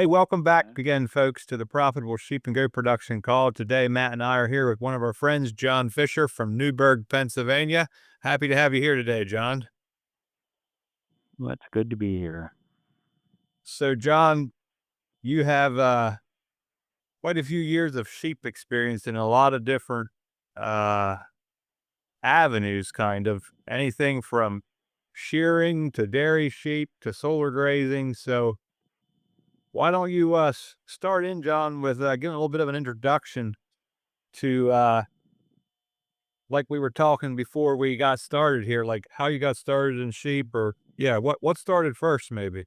Hey, welcome back Yeah. again, folks, to the Profitable Sheep and Goat Production Call. Today, Matt and I are here with one of our friends, John Fisher from Newburgh, Pennsylvania. Happy to have you here today, John. Well, it's good to be here. So, John, you have quite a few years of sheep experience in a lot of different uh, avenues, kind of anything from shearing to dairy sheep to solar grazing. So, why don't you start in, John, with giving a little bit of an introduction to like we were talking before we got started here, like how you got started in sheep or yeah, what started first maybe?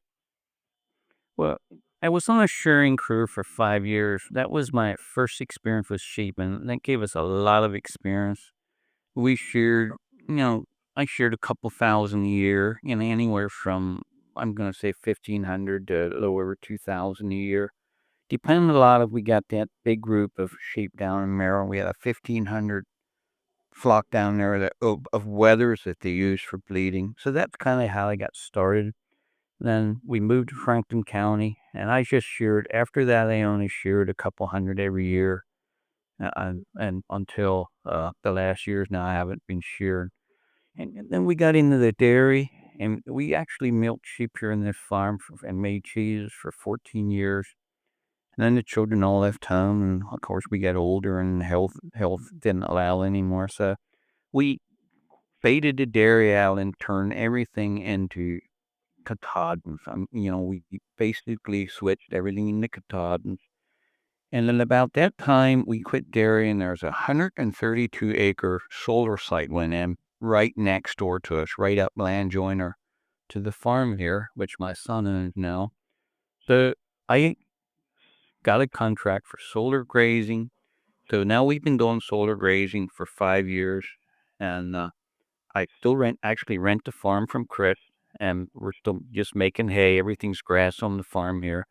Well, I was on a shearing crew for 5 years. That was my first experience with sheep, and that gave us a lot of experience. We sheared, you know, I sheared a couple thousand a year, anywhere from, I'm gonna say 1,500 to a little over 2,000 a year. Depending a lot if we got that big group of sheep down in Maryland. We had a 1,500 flock down there of wethers that they use for bleeding. So that's kinda how I got started. Then we moved to Franklin County, and I just sheared. After that, I only sheared a couple hundred every year, and until the last years now, I haven't been shearing. And then we got into the dairy, and we actually milked sheep here in this farm and made cheese for 14 years. And then the children all left home, and of course we got older, and health didn't allow anymore. So we faded the dairy out and turned everything into Katahdins. We basically switched everything into Katahdins. And then about that time, we quit dairy, and there's a 132-acre solar site went in right next door to us, right up land joiner to the farm here, which my son owns now. So I got a contract for solar grazing. So now we've been doing solar grazing for 5 years, and I still actually rent the farm from Chris, and we're still just making hay. Everything's grass on the farm here,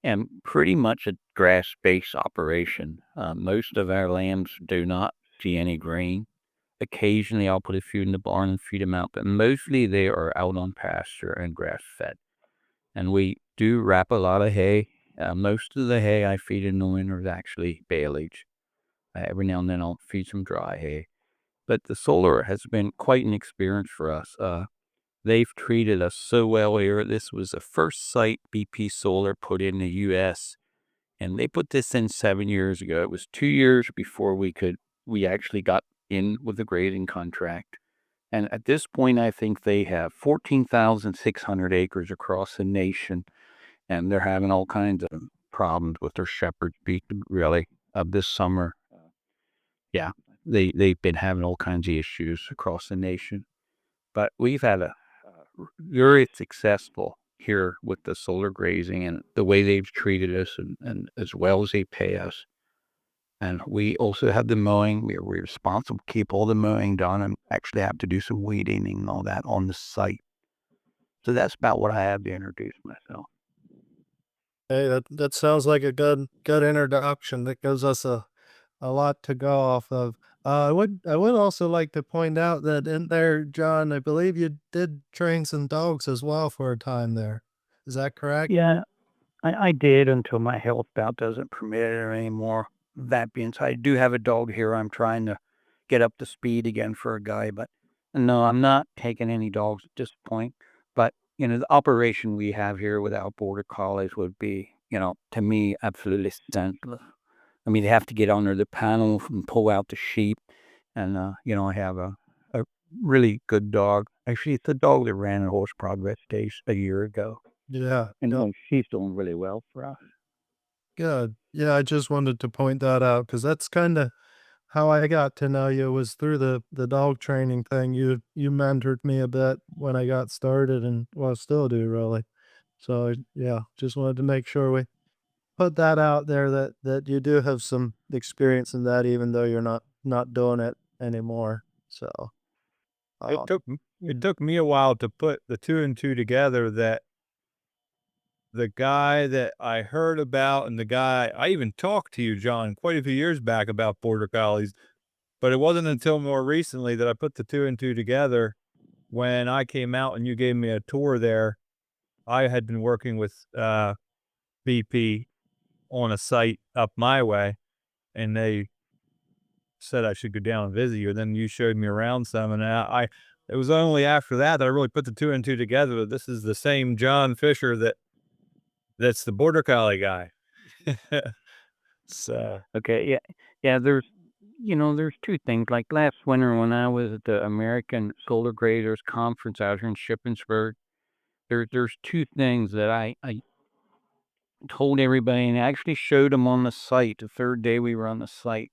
and pretty much a grass-based operation. Most of our lambs do not see any grain. Occasionally, I'll put a few in the barn and feed them out, but mostly they are out on pasture and grass-fed. And we do wrap a lot of hay. Most of the hay I feed in the winter is actually baleage. Every now and then I'll feed some dry hay. But the solar has been quite an experience for us. They've treated us so well here. This was the first site BP Solar put in the U.S., and they put this in 7 years ago. It was 2 years before we actually got in with the grazing contract. And at this point, I think they have 14,600 acres across the nation, and they're having all kinds of problems with their shepherd beef, really, this summer. Yeah, they've been having all kinds of issues across the nation. But we've had a very successful here with the solar grazing and the way they've treated us, and as well as they pay us. And we also have the mowing. We're responsible to keep all the mowing done and actually have to do some weeding and all that on the site. So that's about what I have to introduce myself. Hey, that sounds like a good introduction. That gives us a lot to go off of. I would also like to point out that in there, John, I believe you did train some dogs as well for a time there. Is that correct? Yeah, I did until my health bout doesn't permit it anymore. That being said, I do have a dog here. I'm trying to get up to speed again for a guy, but no, I'm not taking any dogs at this point. But, the operation we have here without border collies would be, to me, absolutely senseless. I mean, they have to get under the panel and pull out the sheep. And, I have a really good dog. Actually, it's a dog that ran a horse progress days a year ago. Yeah, And yeah, she's doing really well for us. good. Yeah, I just wanted to point that out because that's kind of how I got to know you was through the dog training thing. You mentored me a bit when I got started, and well, still do really. So yeah, just wanted to make sure we put that out there that you do have some experience in that, even though you're not doing it anymore. So, It um, took yeah, it took me a while to put the two and two together that the guy that I heard about and the guy I even talked to you, John, quite a few years back about border collies, but it wasn't until more recently that I put the two and two together when I came out and you gave me a tour there. I had been working with BP on a site up my way, and they said I should go down and visit you. And then you showed me around some, and it was only after that I really put the two and two together. That this is the same John Fisher that's the border collie guy. So Okay, yeah. There's two things. Like last winter when I was at the American Solar Graders Conference out here in Shippensburg, there's two things that I told everybody, and I actually showed them on the site the third day we were on the site,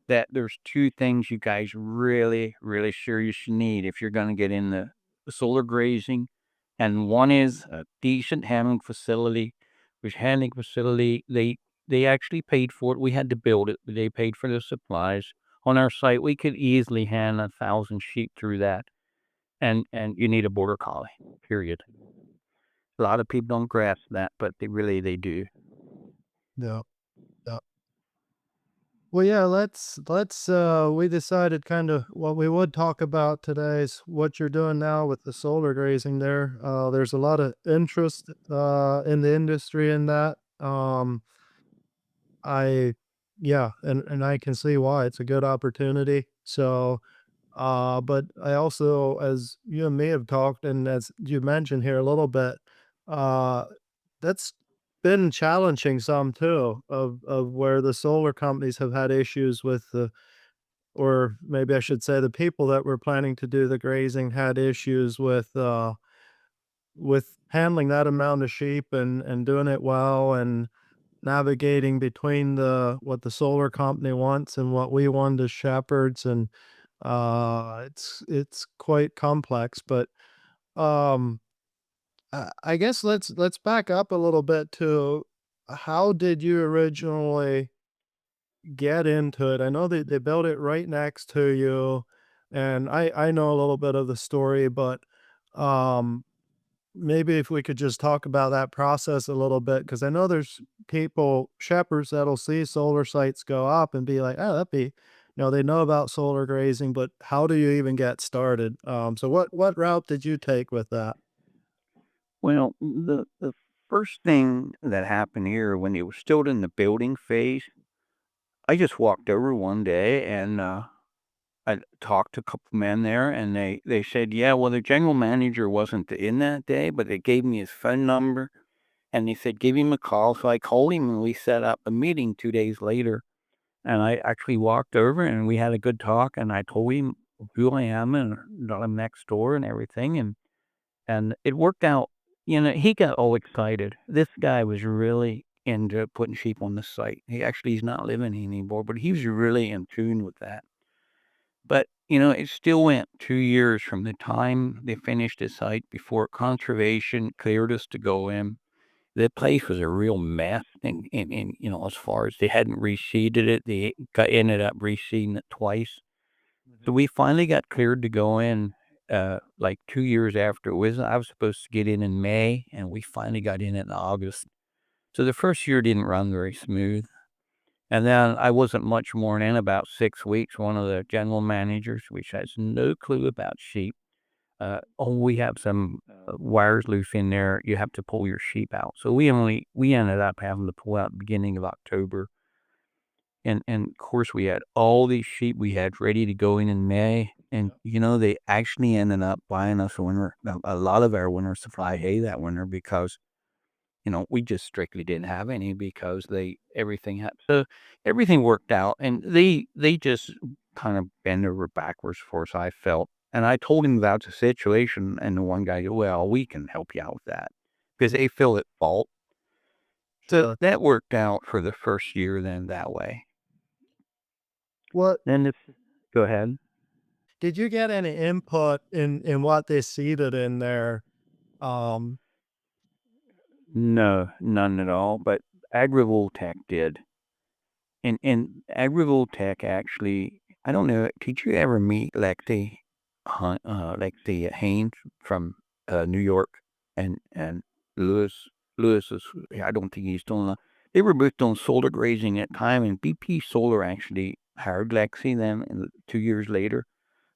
that there's two things you guys really, really seriously need if you're going to get in the solar grazing. And one is a decent handling facility, which handling facility, they actually paid for it. We had to build it. They paid for the supplies. On our site, we could easily hand 1,000 sheep through that. And you need a border collie, period. A lot of people don't grasp that, but they do. Yeah. Yeah. Well, yeah, we decided kind of what we would talk about today is what you're doing now with the solar grazing there. There's a lot of interest in the industry in that. I yeah, and I can see why it's a good opportunity. So, but I also, as you and me have talked, and as you mentioned here a little bit, uh, that's been challenging some too, of where the solar companies have had issues with the, or maybe I should say the people that were planning to do the grazing had issues with handling that amount of sheep and doing it well and navigating between the what the solar company wants and what we want as shepherds, and it's quite complex. But um I guess let's back up a little bit to how did you originally get into it? I know they built it right next to you, and I know a little bit of the story, but um maybe if we could just talk about that process a little bit, because I know there's people, shepherds, that'll see solar sites go up and be like, "Oh, that'd be," they know about solar grazing, but how do you even get started? So what route did you take with that? Well, the first thing that happened here when it was still in the building phase, I just walked over one day and I talked to a couple men there, and they said, yeah, well, the general manager wasn't in that day, but they gave me his phone number, and they said give him a call. So I called him, and we set up a meeting 2 days later. And I actually walked over, and we had a good talk, and I told him who I am and that I'm next door and everything, and it worked out. He got all excited. This guy was really into putting sheep on the site. He's not living here anymore, but he was really in tune with that. But, it still went 2 years from the time they finished the site before conservation cleared us to go in. The place was a real mess, and as far as they hadn't reseeded it, they ended up reseeding it twice. So we finally got cleared to go in, like 2 years after I was supposed to get in May, and we finally got in August. So the first year didn't run very smooth, and then I wasn't much more than in about 6 weeks, one of the general managers, which has no clue about sheep, "Oh, we have some, wires loose in there, you have to pull your sheep out." So we ended up having to pull out beginning of October. And of course, we had all these sheep we had ready to go in May, and, they actually ended up buying us a lot of our winter supply hay that winter because, we just strictly didn't have any because everything worked out, and they just kind of bent over backwards for us, I felt. And I told him about the situation, and the one guy goes, "Well, we can help you out with that," because they feel at fault. So Sure. that worked out for the first year then that way. What Then if Go ahead. did you get any input in what they seeded in there? Um, No, none at all, but Agrivoltech did. And Agrivoltech actually, I don't know, did you ever meet like the Haynes from New York and Lewis? Lewis is, I don't think he's still on. They were both on solar grazing at time, and BP Solar actually hired Lexi then 2 years later.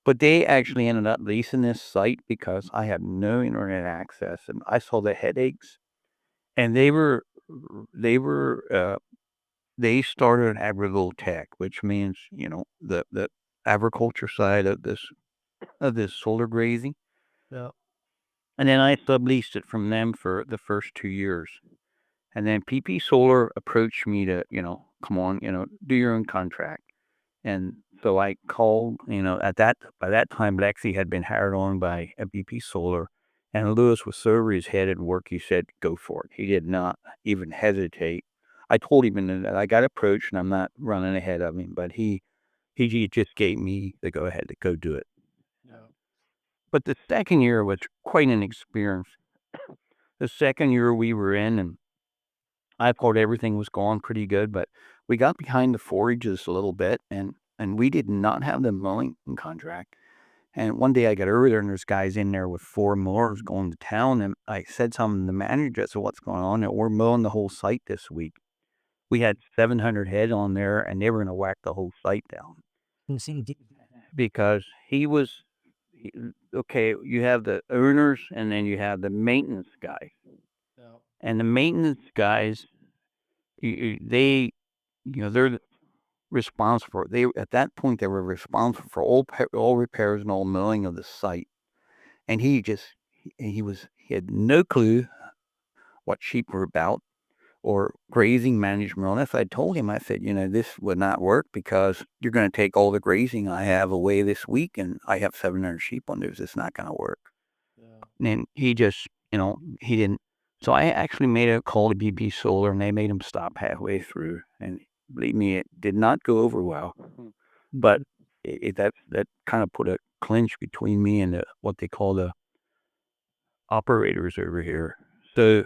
But they actually ended up leasing this site because I had no internet access, and I saw the headaches, and they were they started agritech, which means the agriculture side of this solar grazing, Yeah. and then I subleased it from them for the first 2 years. And then PP Solar approached me to, come on, do your own contract. And so I called, by that time, Lexi had been hired on by a BP Solar, and Lewis was so over his head at work, he said, go for it. He did not even hesitate. I told him that I got approached and I'm not running ahead of him, but he just gave me the go ahead to go do it. Yeah. But the second year was quite an experience. The second year we were in, and I thought everything was going pretty good, but we got behind the forages a little bit, and we did not have the mowing contract. And one day I got over there, and there's guys in there with 4 mowers going to town, and I said something to the manager. I said, "What's going on?" And we're mowing the whole site this week. We had 700 head on there, and they were going to whack the whole site down because okay. You have the owners, and then you have the maintenance guys, Yeah. and the maintenance guys, they they're responsible for at that point, they were responsible for all repairs and all mowing of the site, and he had no clue what sheep were about or grazing management on it. So I told him, I said, this would not work because you're going to take all the grazing I have away this week, and I have 700 sheep on there. It's not going to work. Yeah. And he just, he didn't. So I actually made a call to BP Solar, and they made him stop halfway through. And believe me, it did not go over well. But that kind of put a clinch between me and what they call the operators over here. So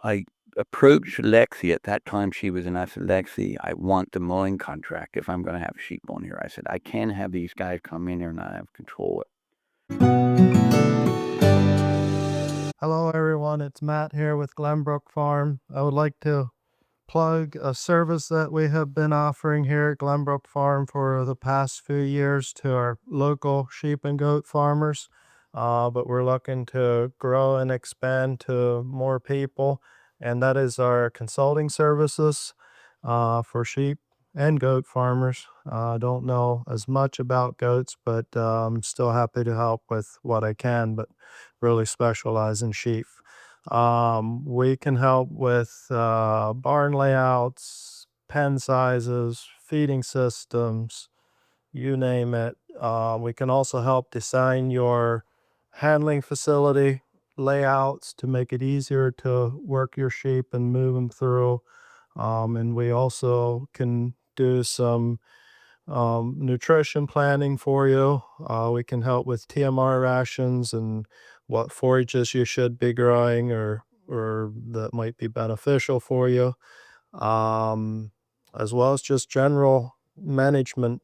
I approached Lexi at that time. She was in. I said, Lexi, I want the mowing contract if I'm going to have sheep on here. I said, I can't have these guys come in here and not have control of it. Hello, everyone. It's Matt here with Glenbrook Farm. I would like to plug a service that we have been offering here at Glenbrook Farm for the past few years to our local sheep and goat farmers. But we're looking to grow and expand to more people, and that is our consulting services for sheep and goat farmers. I don't know as much about goats, but I'm still happy to help with what I can, but really specialize in sheep. We can help with barn layouts, pen sizes, feeding systems, you name it. We can also help design your handling facility layouts to make it easier to work your sheep and move them through. And we also can do some nutrition planning for you. We can help with TMR rations and what forages you should be growing or that might be beneficial for you, as well as just general management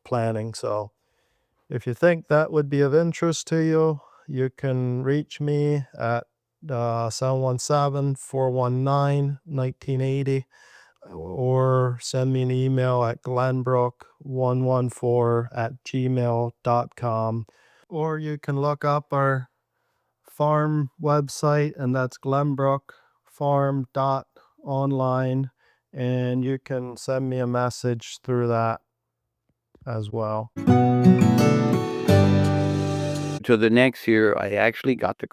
planning. So if you think that would be of interest to you, you can reach me at 717-419-1980 or send me an email at glenbrook114@gmail.com. Or you can look up our farm website, and that's glenbrookfarm.online, and you can send me a message through that as well. So the next year, I actually got the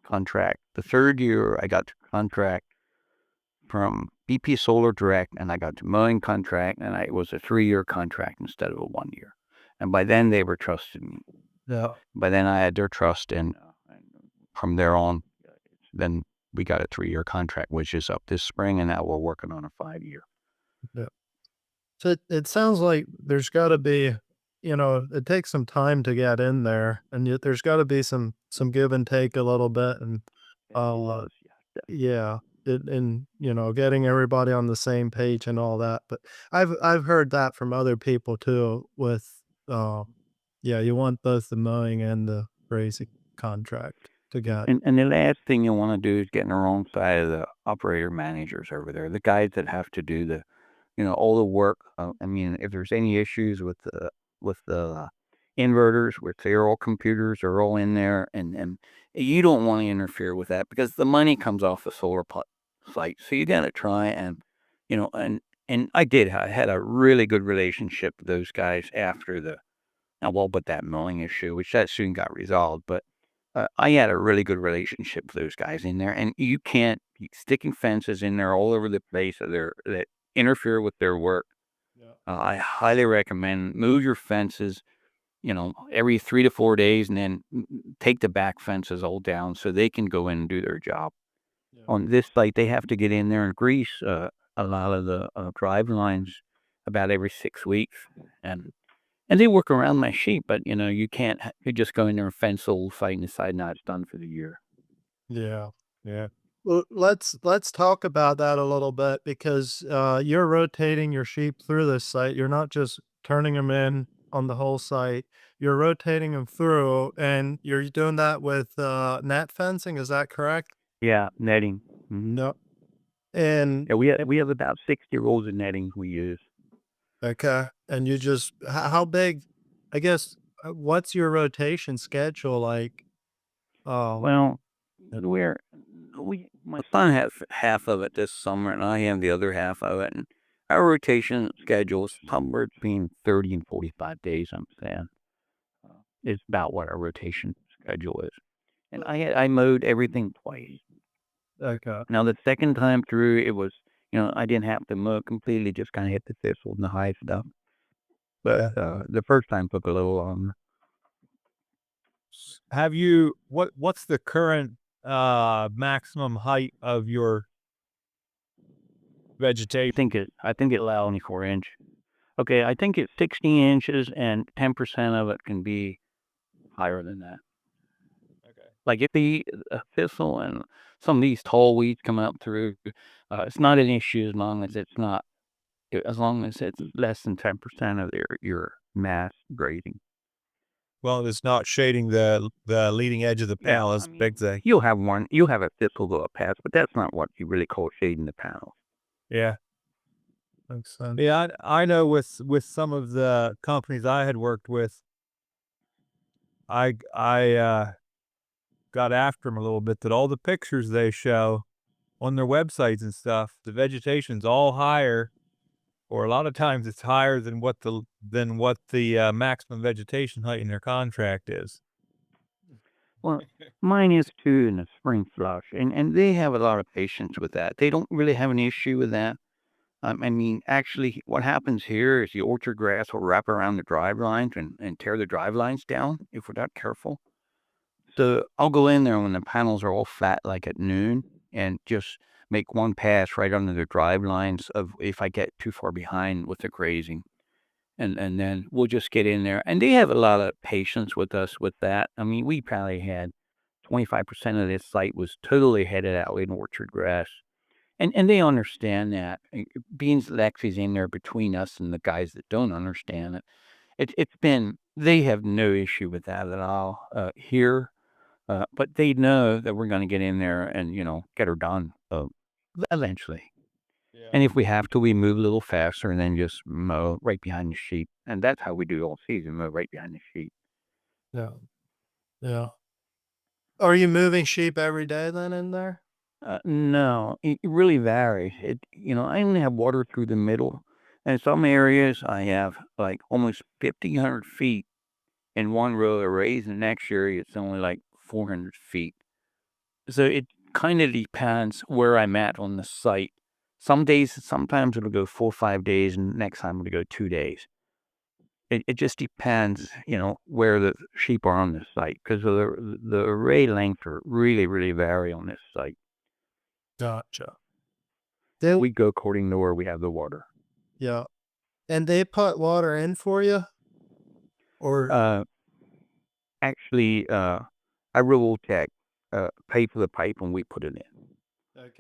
contract. The third year, I got the contract from BP Solar Direct, and I got the mowing contract, and it was a 3-year contract instead of a 1 year. And by then, they were trusting me. Yeah. By then, I had their trust, and from there on, then we got a 3-year contract, which is up this spring, and now we're working on a 5-year. Yeah. So it sounds like there's got to be, it takes some time to get in there, and yet there's got to be some give and take a little bit, and uh, yeah, and getting everybody on the same page and all that. But I've heard that from other people too. With yeah, you want both the mowing and the grazing contract to get. And the last thing you want to do is get in the wrong side of the operator managers over there, the guys that have to do all the work. I mean, if there's any issues with the inverters, with their all computers are all in there, and You don't want to interfere with that because the money comes off the solar site. So you got to try and, and I did. I had a really good relationship with those guys after but that milling issue, which that soon got resolved. But I had a really good relationship with those guys in there, and you can't be sticking fences in there all over the place that interfere with their work. Yeah. I highly recommend move your fences, every 3 to 4 days, and then take the back fences all down so they can go in and do their job. Yeah. On this site, they have to get in there and grease a lot of the drive lines about every 6 weeks, and they work around my sheep, but you can't you just go in there and fence the whole site and decide now it's done for the year. Yeah. Yeah. Well, let's talk about that a little bit because you're rotating your sheep through this site. You're not just turning them in on the whole site. You're rotating them through, and you're doing that with net fencing. Is that correct? Yeah, netting. No. And Yeah, we have about 60 rolls of netting we use. okay, and you just how big? I guess what's your rotation schedule like? Oh, Well, we're we my son has half of it this summer, and I have the other half of it. And our rotation schedule is somewhere between 30 and 45 days. I'm saying is about what our rotation schedule is. And I mowed everything twice. okay. Now the second time through, it was I didn't have to mow completely, just kind of hit the thistle and the high stuff. But Yeah. the first time took a little longer. Have you what's the current maximum height of your vegetation? I think it allowed only 4 inch. Okay, I think it's 16 inches and 10% of it can be higher than that. Okay. Like if the thistle and some of these tall weeds come up through, it's not an issue as long as it's less than 10% of your mass grading. Well, it's not shading the leading edge of the Yeah, panel. I That's a big mean, thing. you'll have a thistle go up past, but that's not what you really call shading the panel. Yeah. Makes sense. Yeah, I know with some of the companies I had worked with, I got after them a little bit that all the pictures they show on their websites and stuff, the vegetation's all higher, or a lot of times it's higher than what the maximum vegetation height in their contract is. Well, mine is too in the spring flush, and they have a lot of patience with that. They don't really have an issue with that. I mean, actually, what happens here is the orchard grass will wrap around the drive lines and tear the drive lines down if we're not careful. So I'll go in there when the panels are all fat, like at noon, and just make one pass right under the drive lines of if I get too far behind with the grazing. And then we'll just get in there. And they have a lot of patience with us with that. I mean, we probably had 25% of this site was totally headed out in orchard grass. And they understand that. Being Lexi's in there between us and the guys that don't understand it, it's been, they have no issue with that at all here. But they know that we're going to get in there and, get her done eventually. Yeah. And if we have to, we move a little faster and then just mow right behind the sheep. And that's how we do all season, mow right behind the sheep. Yeah. Yeah. Are you moving sheep every day then in there? No, it really varies. I only have water through the middle. And some areas I have like almost 1,500 feet in one row of arrays, and the next area it's only like 400 feet. So it kind of depends where I'm at on the site. Some days, sometimes it'll go 4 or 5 days, and next time it'll go 2 days. It just depends, where the sheep are on this site because the array length are really, really vary on this site. Gotcha. They We go according to where we have the water. yeah. And they put water in for you? Or Uh, actually, I rural tech paid for the pipe when we put it in.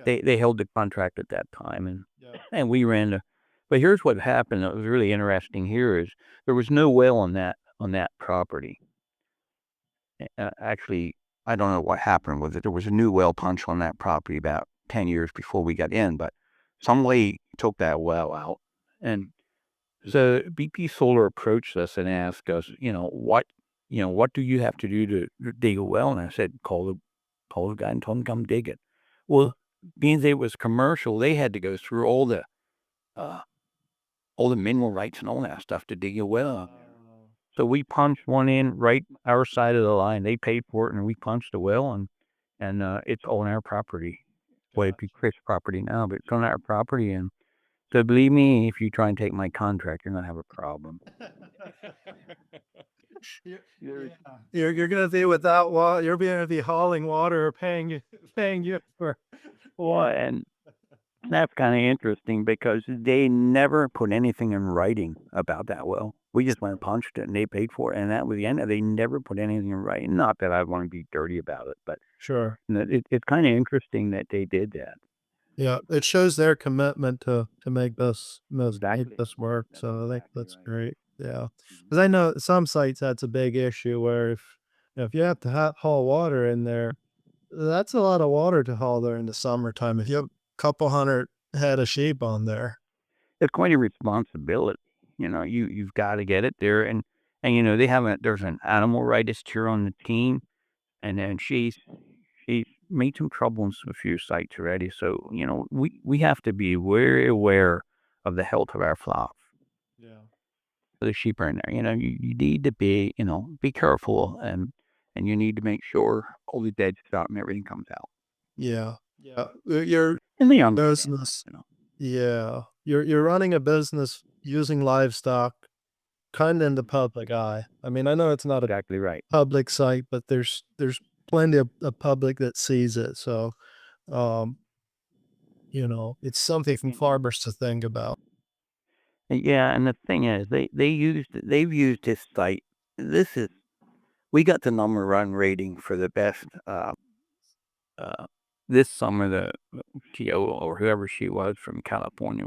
okay. They held the contract at that time, and Yeah. and we ran the. But here's what happened that was really interesting. Here is there was no well on that property. Actually, I don't know what happened with it. There was a new well punch on that property about 10 years before we got in, but some lady took that well out. And so BP Solar approached us and asked us, what, what do you have to do to dig a well? And I said, call the guy and tell him to come dig it. Well, being it was commercial, they had to go through uh, all the mineral rights and all that stuff to dig a well out there. So we punched one in right our side of the line. They paid for it, and we punched a well, and it's on our property. Well, it'd be Chris' property now, but it's on our property. And so believe me, if you try and take my contract, you're gonna have a problem. You're gonna be without water. You're gonna be hauling water or paying you for Well, and that's kind of interesting because they never put anything in writing about that well. We just went and punched it, and they paid for it, and that was the end of it. They never put anything in writing. Not that I want to be dirty about it, but sure. it's kind of interesting that they did that. Yeah, it shows their commitment to make make Exactly. this work. That's So I think exactly that's right. great. Yeah, Mhm. because I know some sites that's a big issue where if you have to haul water in there, that's a lot of water to haul there in the summertime. If you have a couple hundred head of sheep on there. It's quite a responsibility. You've got to get it there, and they have there's an animal rightist here on the team, and then she's made some trouble in a few sites already. So we have to be very aware of the health of our flock. Yeah. The sheep are in there. You need to be careful, and you need to make sure all the dead stuff and everything comes out. Yeah. Yeah. Your And they understand that, business. Yeah. You're running a business using livestock kind of in the public eye. I mean, I know it's not a Exactly right. public site, but there's plenty of public that sees it. So, um, it's something for farmers to think about. Yeah, and the thing is, they've used this site. This is we got the number one rating for the best uh, this summer. The TO or whoever she was from California,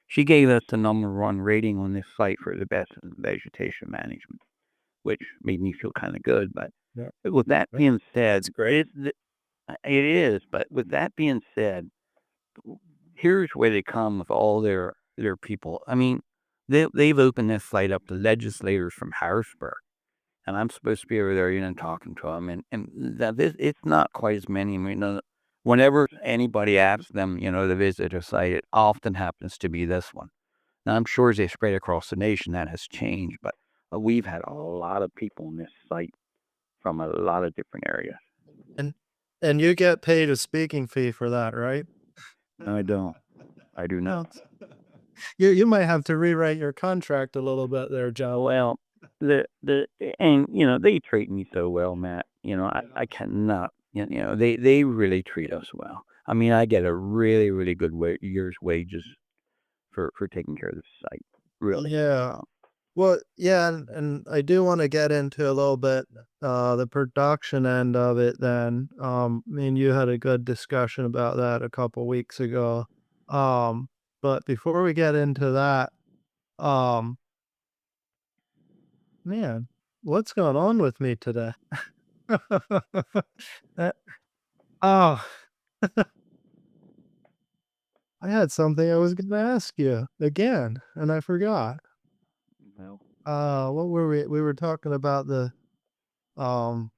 she gave us the number one rating on this site for the best in vegetation management, which made me feel kind of good. But Yeah. with that being said, That's great. it is. But with that being said, here's where they come with all their people. I mean, they've opened this site up to legislators from Harrisburg, and I'm supposed to be over there, talking to them, and that it's not quite as many. I mean, whenever anybody asks them, to visit a site, it often happens to be this one. Now, I'm sure as they spread across the nation, that has changed, but we've had a lot of people on this site from a lot of different areas. And and you get paid a speaking fee for that, right? No, I don't. I do not. You might have to rewrite your contract a little bit there, Joe. Well, the and they treat me so well, Matt. I cannot. They really treat us well. I mean, I get a really really good year's wages for taking care of this site. Really. Yeah. Well, yeah, and I do want to get into a little bit the production end of it then. Me and you had a good discussion about that a couple weeks ago. Um, but before we get into that, um, man, what's going on with me today? Uh, oh, I had something I was going to ask you again, and I forgot. Well, What were we? We were talking about um,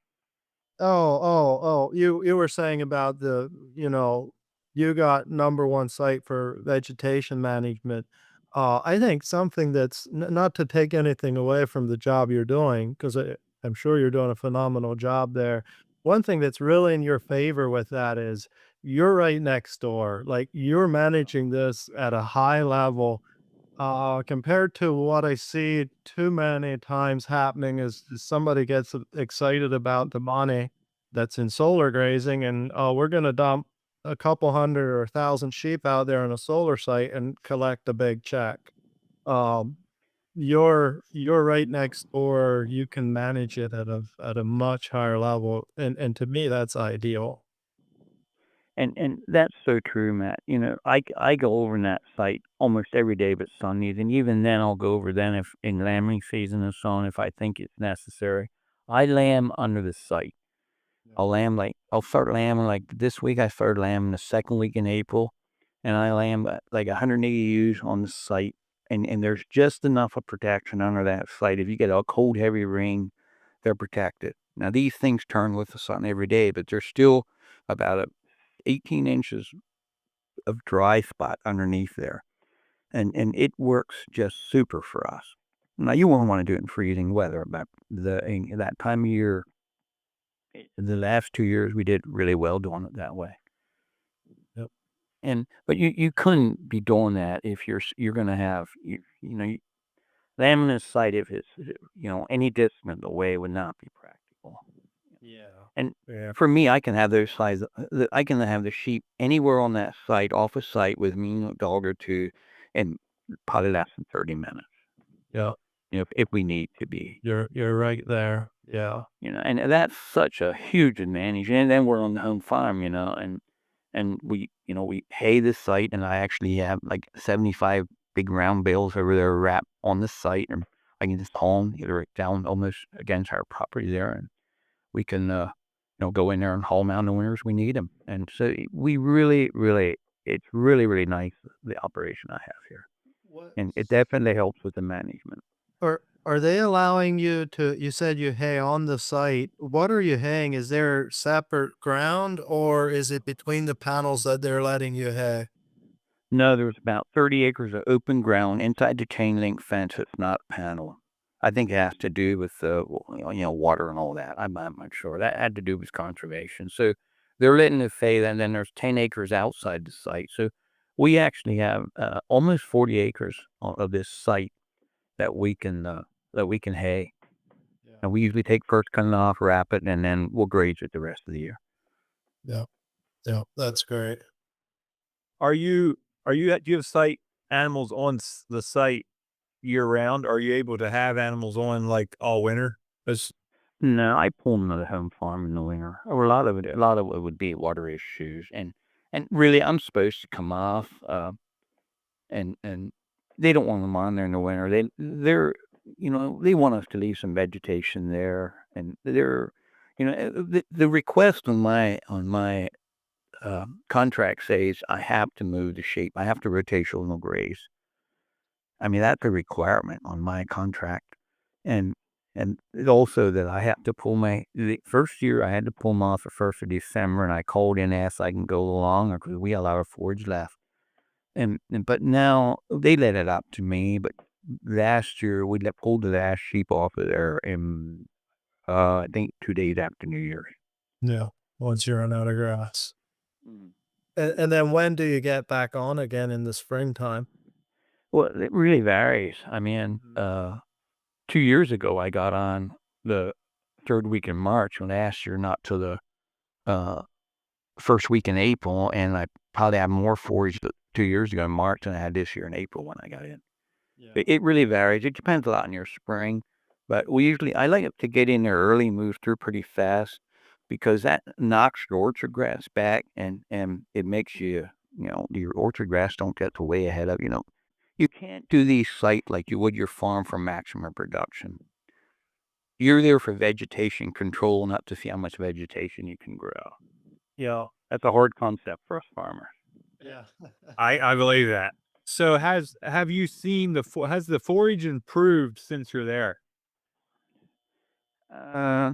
you were saying about you got number 1 site for vegetation management. I think something that's not to take anything away from the job you're doing, 'cause I'm sure you're doing a phenomenal job there. One thing that's really in your favor with that is you're right next door. Like, you're managing this at a high level. Compared to what I see too many times happening is somebody gets excited about the money that's in solar grazing and, "Oh, we're gonna dump a couple hundred or 1,000 sheep out there on a solar site and collect a big check." Um, you're right next door, you can manage it at a much higher level, and to me, that's ideal. and that's so true, Matt. I go over in that site almost every day but Sundays, and even then I'll go over then if in lambing season and so on if I think it's necessary. I lamb under the site. I'll start lambing like this week. I started lambing the second week in April, and I lamb like 180 ewes on the site, and there's just enough of protection under that site. If you get a cold, heavy rain, they're protected. Now, these things turn with the sun every day, but there's still about 18 inches of dry spot underneath there. And it works just super for us. Now, you won't want to do it in freezing weather, but in that time of year, the last 2 years, we did really well doing it that way. Yep. But you couldn't be doing that if you're going to have, laminate site, if it's, any distance away would not be practical. Yeah. And Yeah. for me, I can have those sites, I can have the sheep anywhere on that site, off a site with me, a dog or two, and probably less than 30 minutes, Yeah. if we need to be. You're right there. Yeah. And that's such a huge advantage. And then we're on the home farm, and we hay the site, and I actually have like 75 big round bales over there wrapped on the site, and I can just haul them either down almost against our property there, and we can, go in there and haul them out in the winters we need them. And so we really, really, it's really, really nice, the operation I have here. And it definitely helps with the management. Are they allowing you to, you said you hay on the site. What are you haying? Is there separate ground or is it between the panels that they're letting you hay? No, there's about 30 acres of open ground inside the chain link fence. It's not a panel. I think it has to do with water and all that. I'm not sure. That had to do with conservation. So they're letting it fade, and then there's 10 acres outside the site. So we actually have almost 40 acres of this site that we can hay. Yeah. And we usually take first cutting off, wrap it, and then we'll graze it the rest of the year. Yeah. Yeah. That's great. Do you have site animals on the site year round? Are you able to have animals on like all winter? No, I pull them to the home farm in the winter. Or a lot of it would be water issues, and really, I'm supposed to come off, and they don't want them on there in the winter. They want us to leave some vegetation there, and the request on my contract says I have to move the sheep. I have to rotational graze. I mean, that's a requirement on my contract. And it also that I have to the first year I had to pull them off the 1st of December, and I called in, asked I can go along because we had a lot of forage left. But now they let it up to me. But last year pulled the last sheep off of there in, I think 2 days after New Year's. Yeah. Once you run out of grass. Mm. And then when do you get back on again in the springtime? Well, it really varies. I mean, 2 years ago I got on the 3rd week in March, and last year not till the uh, first week in April, and I probably had more forage 2 years ago in March than I had this year in April when I got in. Yeah. It really varies. It depends a lot on your spring, but I like it to get in there early, move through pretty fast, because that knocks your orchard grass back, and it makes your orchard grass don't get to way ahead of. You can't do these sites like you would your farm for maximum production. You're there for vegetation control, not to see how much vegetation you can grow. That's a hard concept for us farmers. Yeah. I believe that. So have you seen has the forage improved since you're there? Uh,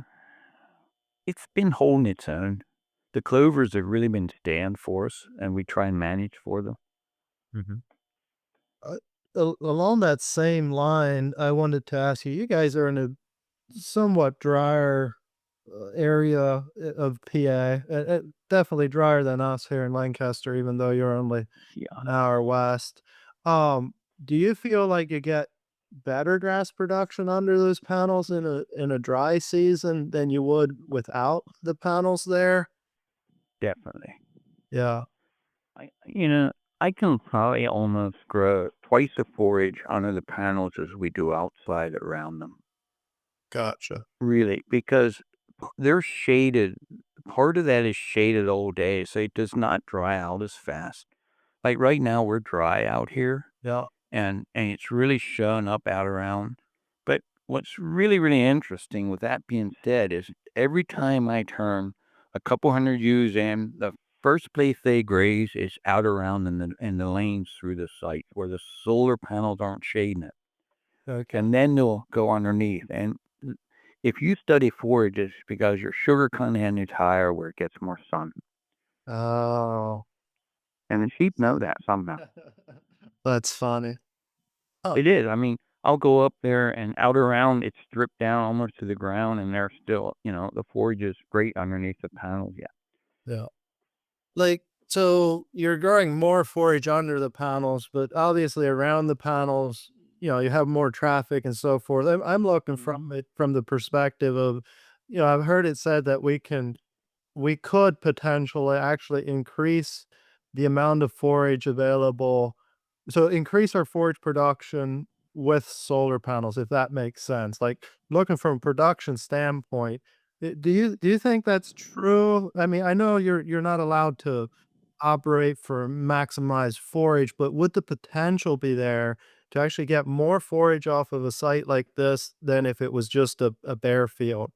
it's been holding its own. The clovers have really been staying for us, and we try and manage for them. Mhm. Along that same line, I wanted to ask you, you guys are in a somewhat drier area of PA, definitely drier than us here in Lancaster, even though you're only Yeah. an hour west. Um, do you feel like you get better grass production under those panels in a dry season than you would without the panels there? Definitely. Yeah, I you know, I can probably almost grow twice the forage under the panels as we do outside around them. gotcha. Really, because they're shaded. Part of that is shaded all day, so it does not dry out as fast. Like right now, we're dry out here, Yeah, and it's really showing up out around. But what's really, really interesting with that being said is every time I turn a couple hundred ewes in, the first place they graze is out around in the lanes through the site where the solar panels aren't shading it. okay. And then they'll go underneath. And if you study forage, it's because your sugar content is higher where it gets more sun. Oh, And the sheep know that somehow. that's funny. Oh, It is. I mean, I'll go up there and out around it's stripped down almost to the ground and they're still, the forage is great underneath the panels. Yeah. yeah. Like, so you're growing more forage under the panels, but obviously around the panels, you have more traffic and so forth. I'm looking from it from the perspective of, I've heard it said that we could potentially actually increase the amount of forage available. So increase our forage production with solar panels, if that makes sense. Like looking from a production standpoint, do you think that's true? I mean, I know you're not allowed to operate for maximized forage, but would the potential be there to actually get more forage off of a site like this than if it was just a bare field?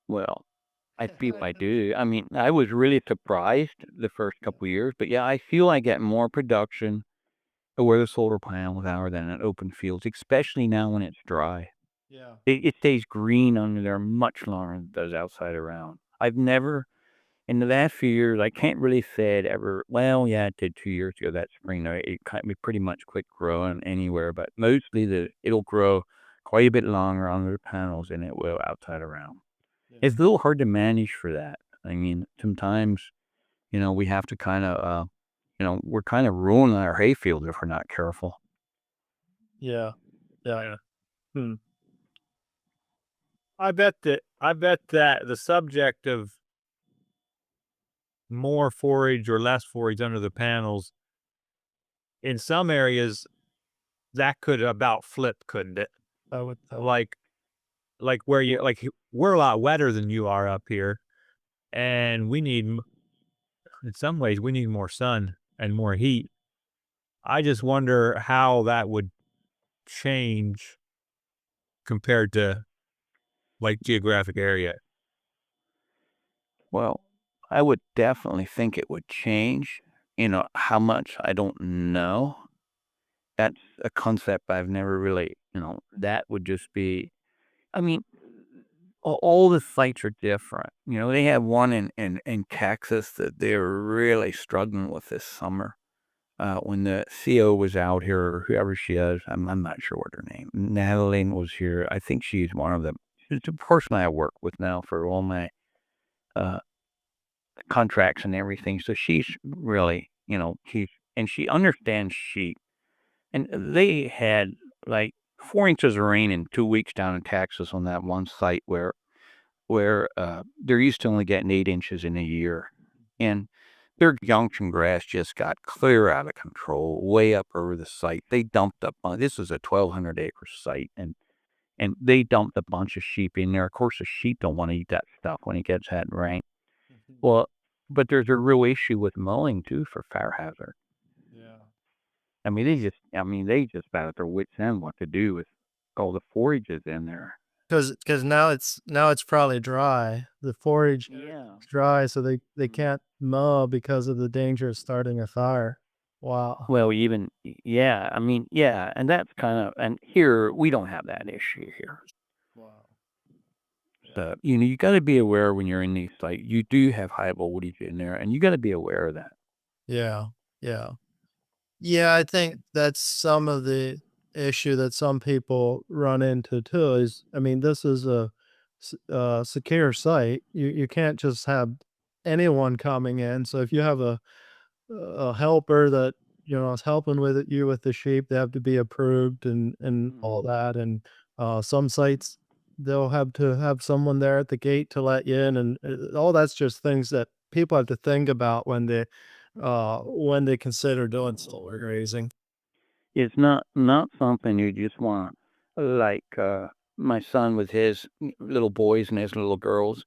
Well, I feel I do. I mean, I was really surprised the first couple years, but yeah, I feel I get more production where the solar panels are than in open fields, especially now when it's dry. Yeah. It stays green under there much longer than it does outside around. I've never in the last few years, I can't really say it ever. Well, yeah, it did 2 years ago that spring. Though it kind of pretty much quit growing anywhere, but mostly it'll grow quite a bit longer under the panels than it will outside around. Yeah. It's a little hard to manage for that. I mean, sometimes we have to kind of we're kind of ruining our hayfield if we're not careful. Yeah. Yeah. Yeah. Hmm. I bet that the subject of more forage or less forage under the panels, in some areas, that could about flip, couldn't it? I would tell. Like where you like we're a lot wetter than you are up here, and in some ways we need more sun and more heat. I just wonder how that would change compared to like geographic area. Well, I would definitely think it would change. How much I don't know. That's a concept I've never really, that would just be. I mean, all the sites are different. They have one in Texas that they're really struggling with this summer. When the CO was out here, or whoever she is, I'm not sure what her name. Natalie was here. I think she's one of them. She's the person I work with now for all my uh, contracts and everything. So she's really, and she understands sheep. And they had like 4 inches of rain in 2 weeks down in Texas on that one site where they're used to only getting 8 inches in a year. And their junction grass just got clear out of control, way up over the site. They dumped up on this was a 1,200-acre site, and they dumped a bunch of sheep in there. Of course, the sheep don't want to eat that stuff when it gets that rain. Well, but there's a real issue with mowing too for fire hazard. Yeah. They just about at their wits' end what to do with all the forages in there. Because now it's probably dry. The forage Yeah. is dry, so they Mhm. can't mow because of the danger of starting a fire. Wow. Well, yeah, yeah, and that's and here, we don't have that issue here. Wow. Yeah. So, you gotta be aware when you're in these, like, you do have high voltage in there, and you gotta be aware of that. Yeah. Yeah. Yeah, I think that's some of the issue that some people run into too is, I mean, this is a secure site. You can't just have anyone coming in. So if you have a helper that, is helping you with the sheep, they have to be approved and all Mhm. that. And some sites they'll have to have someone there at the gate to let you in, and all that's just things that people have to think about when they consider doing solar grazing. It's not something you just wanna like, my son with his little boys and his little girls,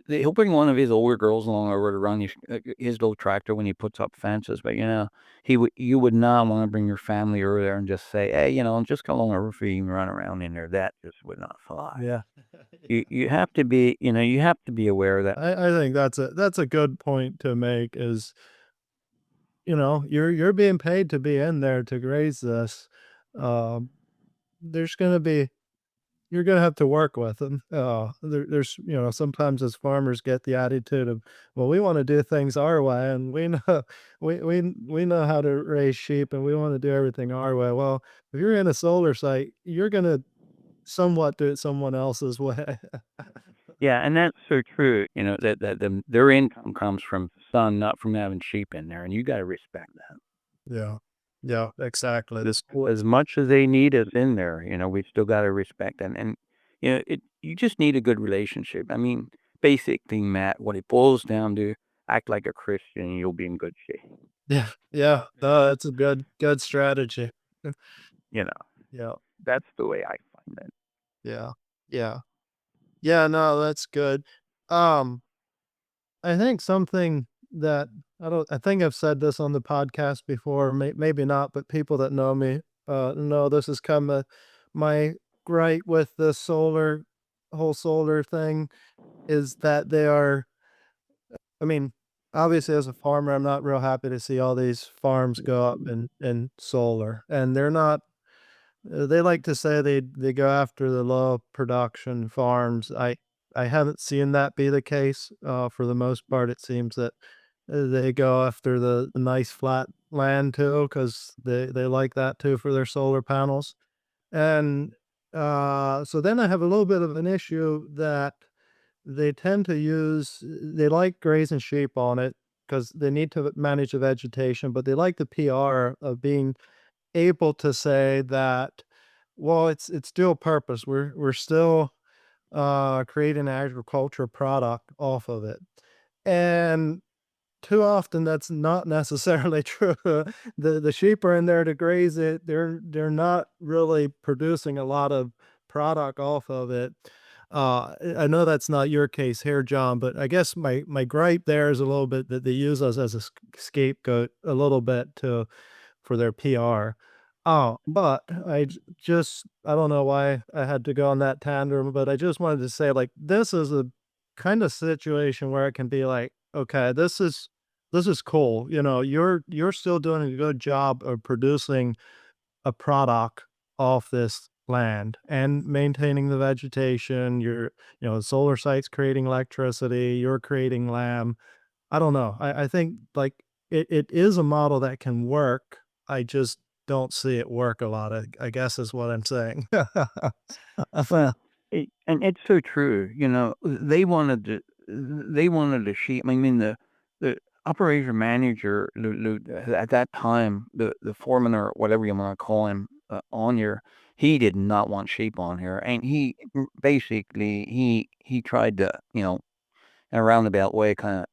he'll bring one of his older girls along over to run his little tractor when he puts up fences, but, you would not wanna bring your family over there and just say, "Hey, just come along over for you and run around in there." That just would not fly. Yeah. You have to be you have to be aware of that. I think that's a good point to make is, you're being paid to be in there to graze this. Um, there's gonna be you're gonna have to work with them. There's sometimes as farmers get the attitude of, well, we want to do things our way, and we know we know how to raise sheep, and we want to do everything our way. Well, if you're in a solar site, you're gonna somewhat do it someone else's way. Yeah, and that's so true, their income comes from the sun, not from having sheep in there, and you gotta respect that. Yeah. Yeah, exactly. This as much as they need us in there, we still gotta respect them, and, you just need a good relationship. I mean, basically, Matt, what it boils down to, act like a Christian and you'll be in good shape, Yeah, yeah. No, that's a good strategy. you know? Yeah, That's the way I find it. yeah, yeah. Yeah, no, that's good. Um, I think something that I think I've said this on the podcast before, maybe not, but people that know me, know this is kind of my gripe with the whole solar thing is that they are, I mean, obviously as a farmer, I'm not real happy to see all these farms go up in solar, and they're not. They like to say they go after the low production farms. I haven't seen that be the case. For the most part, it seems that they go after the nice flat land too, because they like that too for their solar panels. And so then I have a little bit of an issue that they tend to use. They like grazing sheep on it because they need to manage the vegetation, but they like the PR of being able to say that, well, it's dual purpose. We're still creating an agriculture product off of it. And too often that's not necessarily true. The sheep are in there to graze it. They're not really producing a lot of product off of it. I know that's not your case here, John, but I guess my gripe there is a little bit that they use us as a scapegoat a little bit to for their PR. Oh, but I don't know why I had to go on that tandem, but I just wanted to say, like, this is a kind of situation where it can be like, okay, this is cool. You're still doing a good job of producing a product off this land and maintaining the vegetation. Solar sites creating electricity, you're creating lamb. I don't know. I think, like, it is a model that can work. I just don't see it work a lot, I guess is what I'm saying. Well, and it's so true, they wanted to sheep. I mean, the operation manager, at that time, the foreman or whatever you wanna call him, on here, he did not want sheep on here, and basically, he tried to, in a roundabout way, kinda,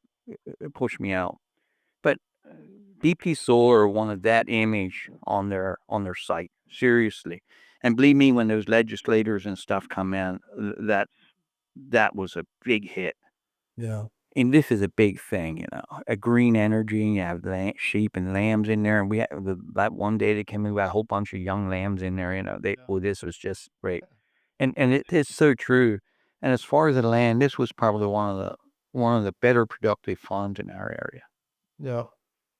push me out. But, DP Solar wanted that image on their site, seriously. And believe me, when those legislators and stuff come in, that was a big hit. Yeah. And this is a big thing, a green energy, you have sheep and lambs in there, and we had that one day they came in, we had a whole bunch of young lambs in there, Yeah. this was just great. And it is so true. And as far as the land, this was probably one of the better productive farms in our area. Yeah.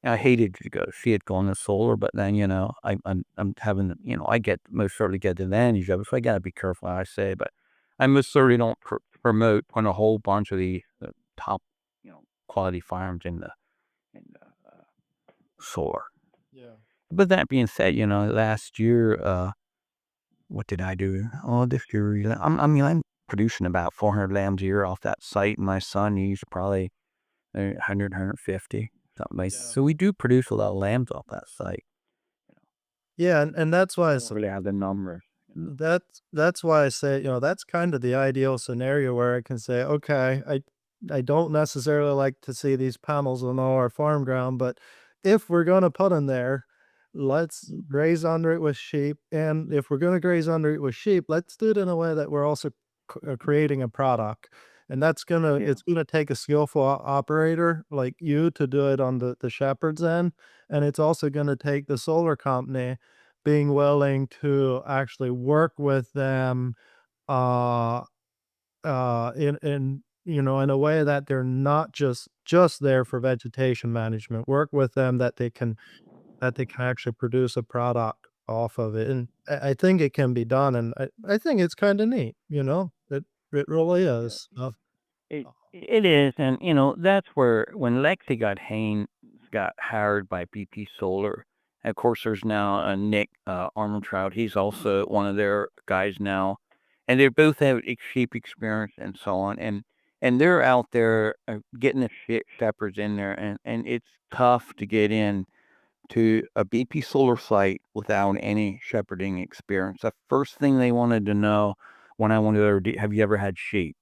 I hated to go see it going to solar, but then, I'm having, I most certainly get the advantage of it, so I gotta be careful what I say, but I most certainly don't promote putting a whole bunch of the top, quality farms in the solar. Yeah. But that being said, last year, what did I do? Oh, this year, I'm producing about 400 lambs a year off that site, and my son used probably 100, something like. Yeah. So we do produce a lot of lambs off that site. Yeah, and that's why I don't really have the numbers. that's why I say, that's kind of the ideal scenario where I can say, okay, I don't necessarily like to see these panels on all our farm ground, but if we're going to put them there, let's graze under it with sheep. And if we're going to graze under it with sheep, let's do it in a way that we're also creating a product. And Yeah. it's gonna take a skillful operator like you to do it on the shepherd's end. And it's also gonna take the solar company being willing to actually work with them, uh, in a way that they're not just there for vegetation management. Work with them that they can actually produce a product off of it, and I think it can be done, and I think it's kinda neat, you know? It really Yeah. is. It is, and that's where when Lexi got Haynes got hired by BP Solar. Of course, there's now Nick Armentrout. He's also one of their guys now, and they both have sheep experience and so on. And they're out there getting the shepherds in there, and it's tough to get in to a BP Solar site without any shepherding experience. The first thing they wanted to know when I went over, have you ever had sheep?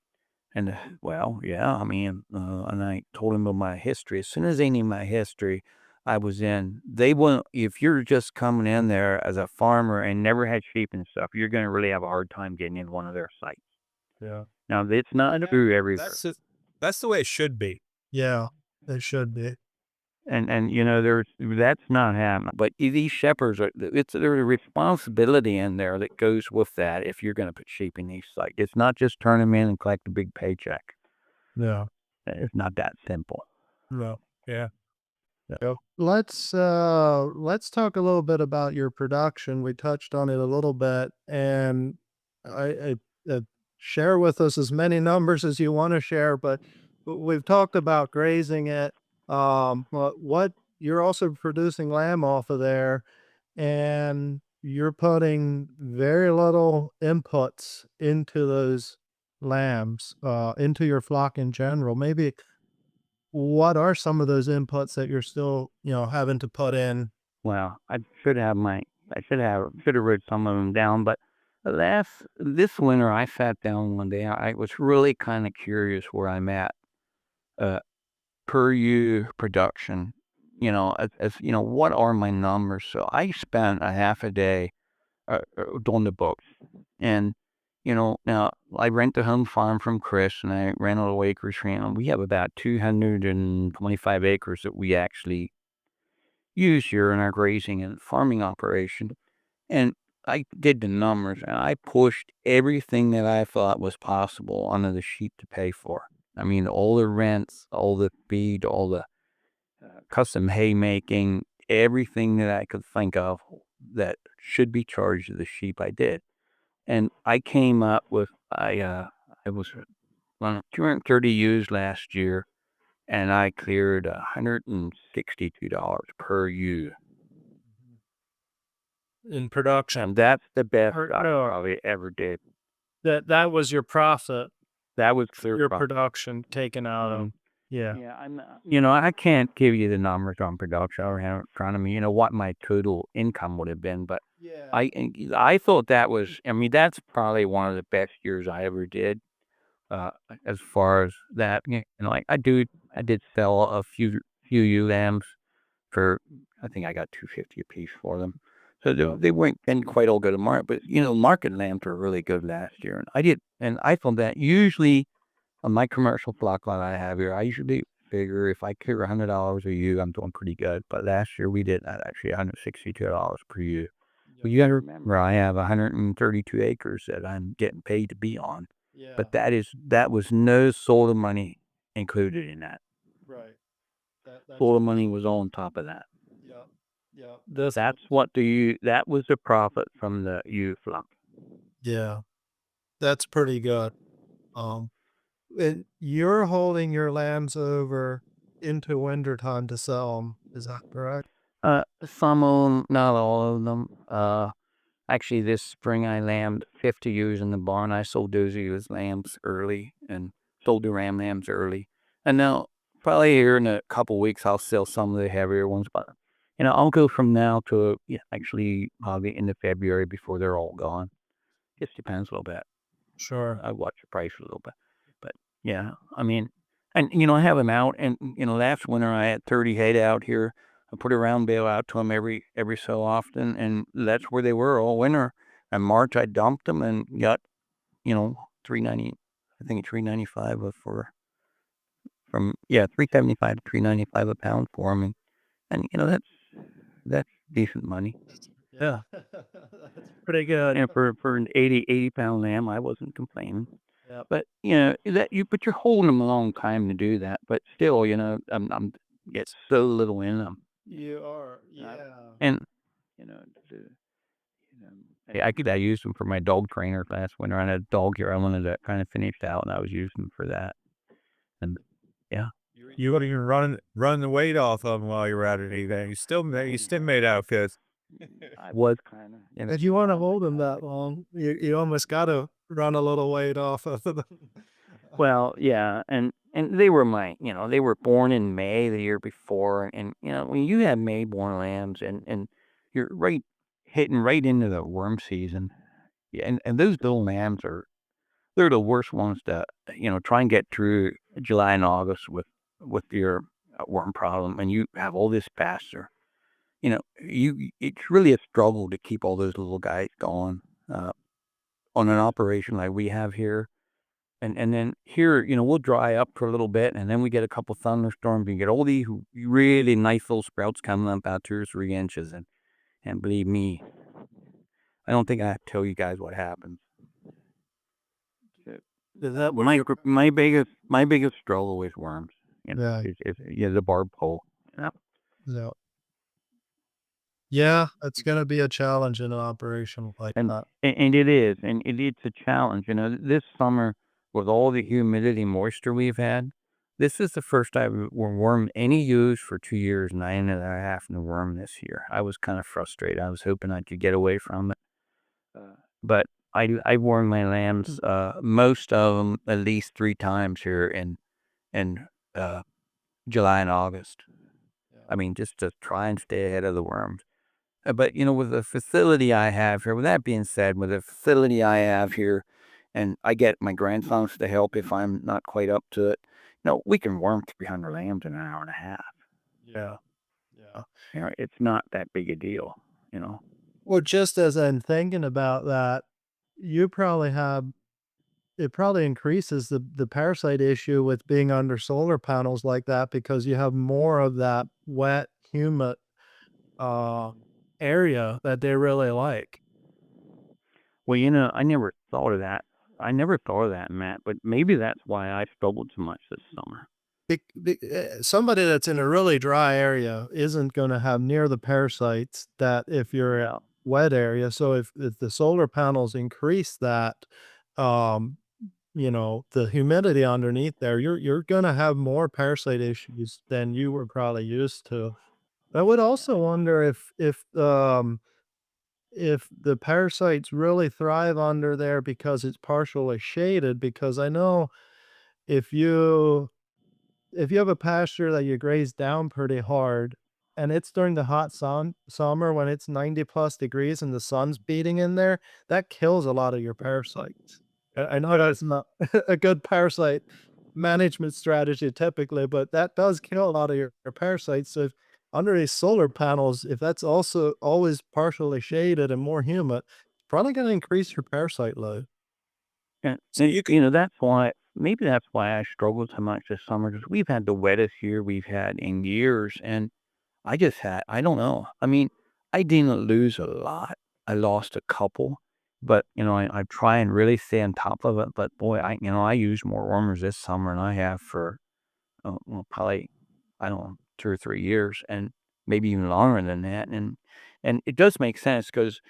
And well, yeah, I mean, and I told him of my history. As soon as they knew my history, I was in. They won't, if you're just coming in there as a farmer and never had sheep and stuff, you're going to really have a hard time getting in one of their sites. Yeah. Now, it's not true everywhere. That's the way it should be. Yeah, it should be. And that's not happening. But these shepherds there's a responsibility in there that goes with that if you're going to put sheep in these sites. It's not just turn them in and collect a big paycheck. Yeah. It's not that simple. No. Yeah. Yep. Let's talk a little bit about your production. We touched on it a little bit, and I share with us as many numbers as you want to share, but we've talked about grazing it. What you're also producing lamb off of there, and you're putting very little inputs into those lambs, into your flock in general. Maybe what are some of those inputs that you're still, having to put in? Well, I should have wrote some of them down, but this winter I sat down one day. I was really kind of curious where I'm at, uh, per year production. What are my numbers? So I spent a half a day doing the books, and now I rent the home farm from Chris, and I rent a little acreage for him. We have about 225 acres that we actually use here in our grazing and farming operation. And I did the numbers and I pushed everything that I thought was possible onto the sheet to pay for. I mean, all the rents, all the feed, all the custom haymaking, everything that I could think of that should be charged to the sheep, I did. And I came up with, I was on 230 ewes last year, and I cleared $162 per ewe. In production. And that's the best Or I no, probably ever did. that was your profit, That was clear your profit. production taken out of. Yeah. Yeah, I can't give you the numbers on production. I don't have it in front of me, what my total income would have been, but Yeah. I thought that was, I mean, that's probably one of the best years I ever did, uh, as far as that. Like I did sell a few ewe lambs for, I think I got 250 a piece for them. So they weren't been quite all good at market, but market lambs were really good last year, and I found that usually on my commercial flock lot I have here, I usually figure if I clear $100 a ewe, I'm doing pretty good. But last year we did actually $162 per ewe. Well, you got to remember, I have 132 acres that I'm getting paid to be on, Yeah. but that was no soda money included in that. Right. That's Soda money was on top of that. yeah. Yeah. That was the profit from the ewe flock. Yeah. That's pretty good. Um, and you're holding your lambs over into wintertime to sell them. Is that correct? Some of them, not all of them. Actually, this spring I lambed 50 ewes in the barn. I sold those ewes lambs early and sold the ram lambs early. And now, probably here in a couple weeks, I'll sell some of the heavier ones. But, I'll go from now to actually probably into February before they're all gone. Just depends a little bit. Sure. I watch the price a little bit. But, yeah, I mean, and, I have them out. And, last winter I had 30 head out here. I put a round bale out to them every so often, and that's where they were all winter. In March, I dumped them and got, 390. I think 395 from 375 to 395 a pound for them, and that's decent money. Yeah. That's pretty good. And for an 80 pound lamb, I wasn't complaining. Yep. But but you're holding them a long time to do that. But still, I'm get so little in them. You are. Uh, Yeah. And, you know, the I used them for my dog trainer last winter. I had a dog here. I wanted to kind of finish out, and I was using them for that. And yeah, You weren't even run the weight off of them while you were at it either. You still made outfits. I was kind of. If you want to hold them that long, you almost got to run a little weight off of them. Well, yeah, and they were they were born in May the year before, and when you have May born lambs, and you're hitting right into the worm season, yeah, and those little lambs they're the worst ones to try and get through July and August with your worm problem, and you have all this pasture. It's really a struggle to keep all those little guys going on an operation like we have here. And then here, we'll dry up for a little bit, and then we get a couple thunderstorms. You get all these really nice little sprouts coming up about 2 or 3 inches, and believe me, I don't think I have to tell you guys what happens. That my biggest struggle with worms, Yeah. is the barb pole. Yep. So, yeah, it's gonna be a challenge in an operation like And that. and it is, and it's a challenge. This summer with all the humidity, moisture we've had, this is the first time we're wormed any ewes for 2 years, and I ended up having to worm this year. I was kind of frustrated. I was hoping I could get away from it, but I wormed my lambs, most of them at least 3 times here in July and August. I mean, just to try and stay ahead of the worms. But with the facility I have here, with that being said, with the facility I have here, and I get my grandsons to help if I'm not quite up to it, we can worm 300 lambs in an hour and a half. Yeah. Yeah. It's not that big a deal, you know. Well, just as I'm thinking about that, you probably it probably increases the parasite issue with being under solar panels like that because you have more of that wet, humid uh, area that they really like. Well, I never thought of that. I never thought of that, Matt, but maybe that's why I struggled so much this summer. Somebody that's in a really dry area isn't going to have near the parasites that if you're in Yeah. a wet area. So if the solar panels increase that, um, the humidity underneath there, you're going to have more parasite issues than you were probably used to. I would also wonder if the parasites really thrive under there because it's partially shaded, because I know if you if you have a pasture that you graze down pretty hard and it's during the hot summer when it's 90 plus degrees and the sun's beating in there, that kills a lot of your parasites. I know that's not a good parasite management strategy typically, but that does kill a lot of your parasites. So if under these solar panels, if that's also always partially shaded and more humid, it's probably going to increase your parasite load. And maybe that's why I struggled so much this summer because we've had the wettest year we've had in years. And I don't know. I mean, I didn't lose a lot. I lost a couple, but I try and really stay on top of it. But boy, I used more wormers this summer than I have for, well, probably, I don't know, 2 or 3 years, and maybe even longer than that. And it does make sense because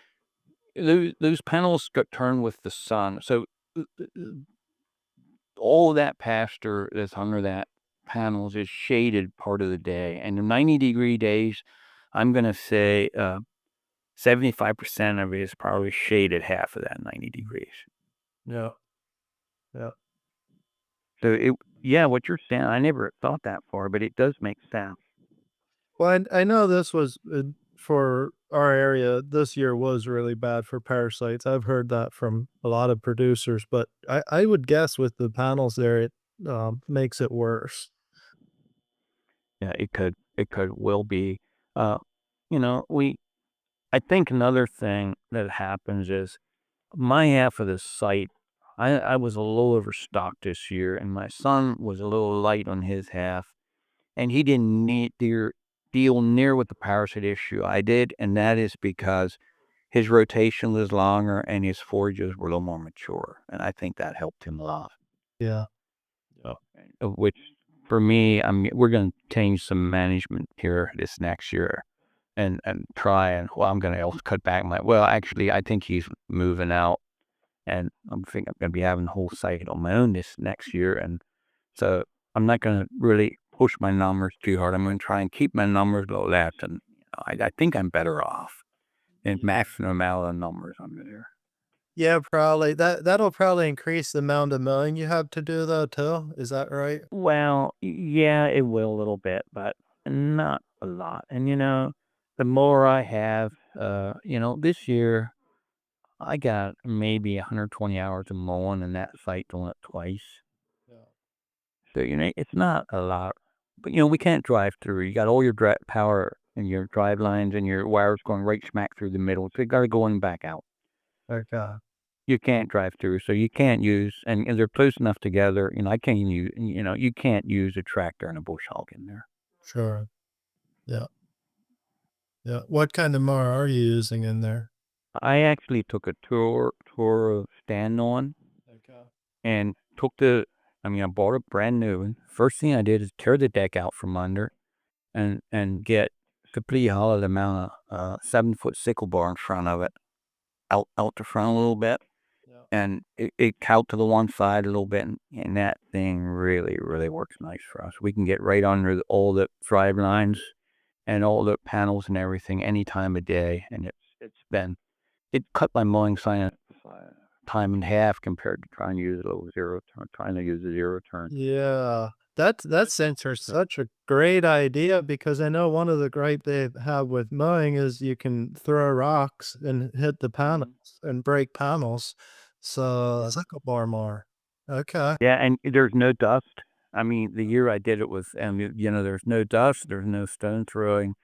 those panels got turned with the sun. So uh, uh, all of that pasture that's under that panels is shaded part of the day. And the 90-degree days, I'm gonna say 75% of it is probably shaded half of that 90 degrees. Yeah. Yeah. So what you're saying, I never thought that far, but it does make sense. Well, I know this was for our area. This year was really bad for parasites. I've heard that from a lot of producers, but I would guess with the panels there, it makes it worse. Yeah, it could will be. Uh, we I think another thing that happens is my half of the site, I was a little overstocked this year, and my son was a little light on his half, and he didn't deal near with the parasite issue I did, and that is because his rotation was longer and his forages were a little more mature, and I think that helped him a lot. Yeah. Which for me, we're going to change some management here this next year, and try and, well, I'm gonna also cut back well, actually, I think he's moving out, and I'm thinking I'm gonna be having the whole site on my own this next year, and so I'm not gonna really push my numbers too hard. I'm gonna try and keep my numbers low less, and I think I'm better off in maximum amount of numbers under there. Yeah, probably. That'll probably increase the amount of mowing you have to do though too. Is that right? Well, yeah, it will a little bit, but not a lot. And the more I have, this year I got maybe 120 hours of mowing, and that site doing it twice. Yeah. So it's not a lot, but we can't drive through. You got all your power and your drive lines and your wires going right smack through the middle. So you got to go in and back out. Okay. You can't drive through, so you can't use, and they're close enough together. I can't use, you can't use a tractor and a bush hog in there. Sure. Yeah. Yeah. What kind of mower are you using in there? I actually took a tour of stand on Okay. and I bought a brand new one. First thing I did is tear the deck out from under and get completely hollowed amount of 7-foot sickle bar in front of it, out the front a little bit. Yeah. And it out to the one side a little bit, and that thing really, really works nice for us. We can get right under all the drive lines and all the panels and everything any time of day, and it cut my mowing time in half compared to trying to use a zero turn. Yeah. That sensor's such a great idea because I know one of the gripe they have with mowing is you can throw rocks and hit the panels and break panels. So Yeah. sickle bar mower. Okay. Yeah, and there's no dust. I mean, the year I did it was, and there's no dust, there's no stone throwing.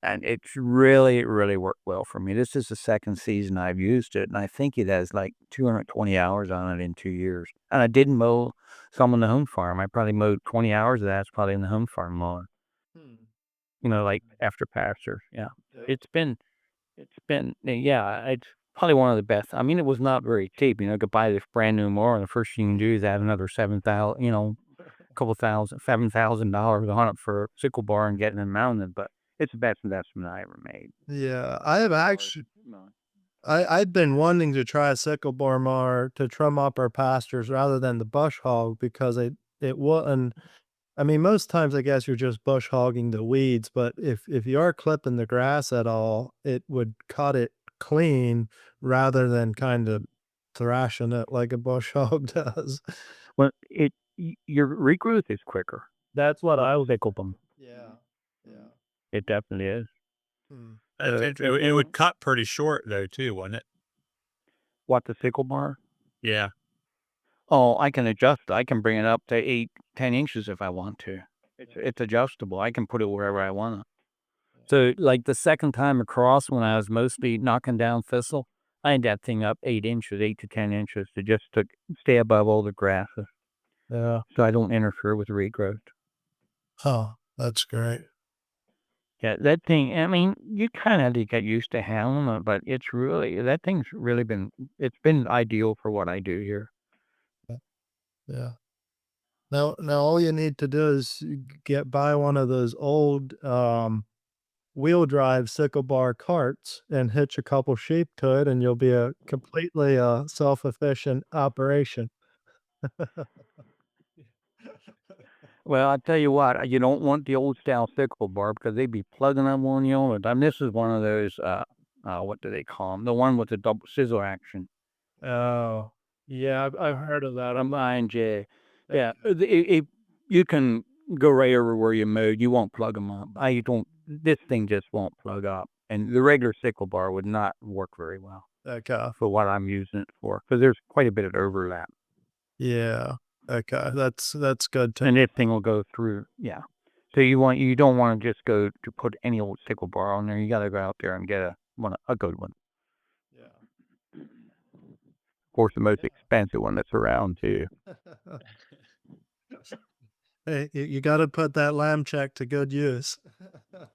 And it's really, really worked well for me. This is the second season I've used it, and I think it has like 220 hours on it in 2 years. And I didn't mow some on the home farm. I probably mowed 20 hours of that's probably in the home farm mowing, Hmm. like after pasture. Yeah. Yeah. It's probably one of the best. I mean, it was not very cheap. You could buy this brand new mower, and the first thing you can do is add another 7,000, couple thousand, $7,000 on it for a sickle bar and getting it mounted. But it's the best investment I ever made. Yeah. I have actually No. I've been wanting to try a sickle bar mower to trim up our pastures rather than the bush hog because it wouldn't. I mean, most times I guess you're just bush hogging the weeds, but if you are clipping the grass at all, it would cut it clean rather than kind of thrashing it like a bush hog does. Well, your regrowth is quicker. That's what I would pickle them. Yeah. Yeah. It definitely is. Hmm. It would cut pretty short though too, wouldn't it? What, the sickle bar? Yeah. Oh, I can adjust. I can bring it up to 8, 10 inches if I want to. It's adjustable. I can put it wherever I want to. So, like the second time across, when I was mostly knocking down thistle, I had that thing up 8 inches, 8 to 10 inches to stay above all the grasses, Yeah. so I don't interfere with regrowth. Oh, that's great. Yeah, that thing, I mean, you kind of have to get used to handling it, but that thing's really it's been ideal for what I do here. Yeah. Now all you need to do is buy one of those old, wheel drive sickle bar carts and hitch a couple sheep to it, and you'll be a completely, self-efficient operation. Well, I tell you what, you don't want the old style sickle bar because they'd be plugging up on you all the time. This is one of those, what do they call them? The one with the double scissor action. Oh, yeah, I've heard of that. I'm buying J. Yeah, you can go right over where you mowed. You won't plug them up. This thing just won't plug up. And the regular sickle bar would not work very well Okay. for what I'm using it for because there's quite a bit of overlap. Yeah. Okay, that's good to And this thing will go through, yeah. So you don't want to just go to put any old sickle bar on there. You got to go out there and get a good one. Yeah. Of course, the most expensive one that's around too. Hey, you gotta put that lamb check to good use.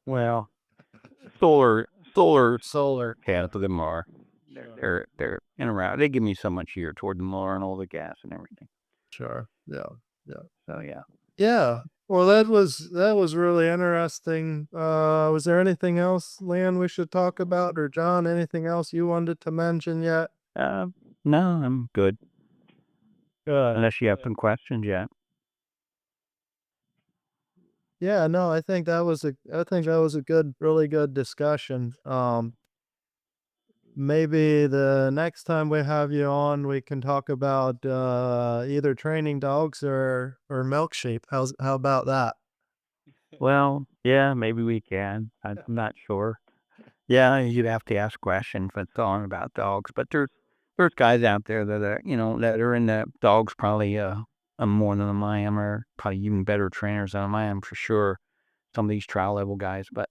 Well, solar cans of them are. They're in around. They give me so much here toward the mower and all the gas and everything. Sure. Yeah. Yeah. So yeah. Yeah. Well, that was really interesting. Was there anything else, Leon, we should talk about, or John, anything else you wanted to mention yet? Uh, no, I'm good. Good. Unless you have some questions yet. Yeah, no, I think that was a good, really good discussion. Maybe the next time we have you on, we can talk about either training dogs or milk sheep. How about that? Well, yeah, maybe we can. I'm not sure. Yeah, you'd have to ask questions for talking about dogs, but there's guys out there that are, that are into dogs probably more than I am, or probably even better trainers than I am for sure. Some of these trial level guys, but